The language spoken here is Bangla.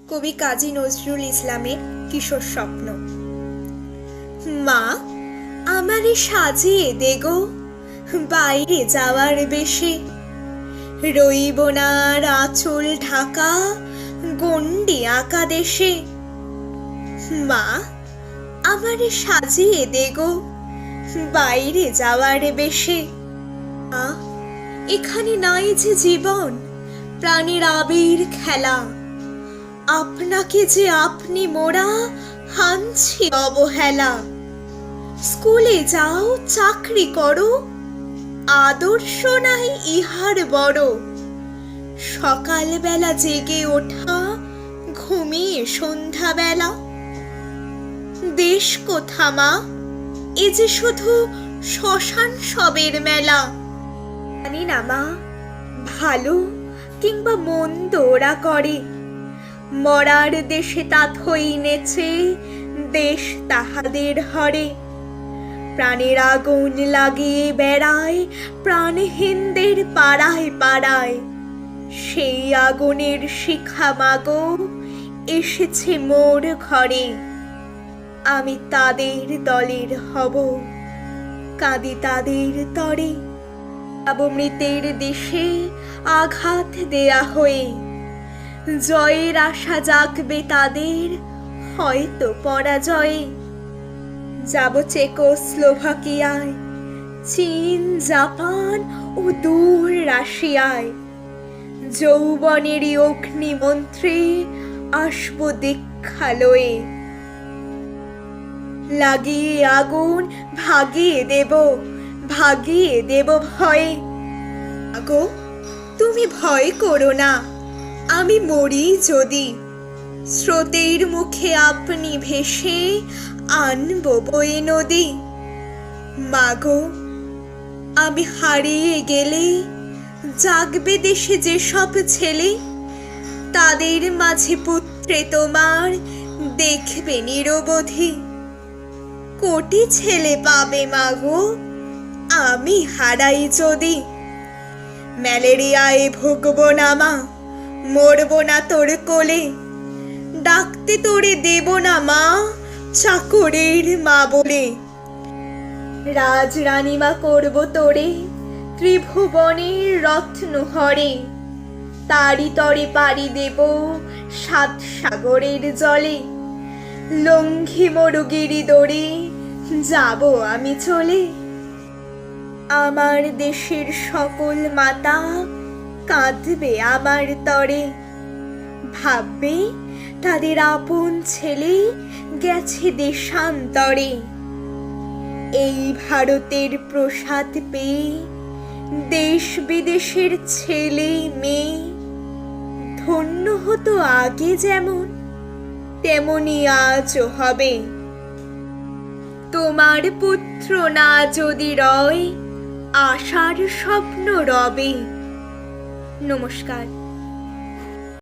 কবি কাজী নজরুল ইসলামের কিশোর স্বপ্ন। মা, আমারে সাজিয়ে দেগো বাইরে যাওয়ার বেশে, রইব না আঁচল ঢাকা গণ্ডি আঁকা দেশে। মা, আমারে সাজিয়ে দেগো বাইরে যাওয়ার বেশে। এখানে নাই যে জীবন প্রাণীর আবির খেলা, আপনাকে যে আপনি মোরা হানছি অবহেলা। স্কুলে যাও চাকরি করো, আদর্শ নাই ইহার বড়, সকালবেলা জেগে ওঠা ঘুমিয়ে সন্ধ্যাবেলা। দেশ কোথা মা, এ যে শুধু শ্মশান সবের মেলা। জানি না মা, ভালো কিংবা মন্দ ওরা করে, মরার দেশে তা থই নেছে দেশ তাহাদের হরে। প্রাণের আগুন লাগিয়ে বেড়ায় প্রাণহীনদের পাড়ায় পাড়ায়, সেই আগুনের শিখা মাগো এসেছে মোর ঘরে। আমি তাদের দলের হব, কাঁদি তাদের তরে। অবমৃতের দেশে আঘাত দেয়া হয়ে, জয়ের আশা জাগবে তাদের হয়তো পরাজয়ে। যাব চেকোস্লোভাকিয়ায়, চীন, জাপান ও দূর রাশিয়ায়, যৌবনেরই অগ্নিমন্ত্রে আসব দীক্ষালয়ে। লাগিয়ে আগুন ভাগিয়ে দেব ভয়ে। আগো, তুমি ভয় করো না, আমি মরি যদি, স্রোতের মুখে আপনি ভেসে আনব বয়ে নদী। মাগো, আমি হারিয়ে গেলে জাগবে দেশে যেসব ছেলে, তাদের মাঝে পুত্রে তোমার দেখবে নিরবধি। কোটি ছেলে পাবে মাগো আমি হারাই যদি। ম্যালেরিয়ায় ভুগব না মা, মরব না তোর কোলে, ডাকতে তোরে দেব না মা চাকরের মা বলে। রাজরানীমা করব তোরে ত্রিভুবনের রত্ন হরে, তারি তরে পাড়ি দেব 7 সাগরের জলে। লঙ্ঘি মরুগিরি দড়ি যাব আমি চলে। আমার দেশের সকল মাতা কাঁদবে আমার তরে, ভাববে তাদের আপন ছেলে গেছে দেশান্তরে। এই ভারতের প্রসাদ পেয়ে দেশ বিদেশের ছেলে মেয়ে ধন্য হতো আগে যেমন, তেমনি আজও হবে। তোমার পুত্র না যদি রয়, আশার স্বপ্ন রবে। নমস্কার।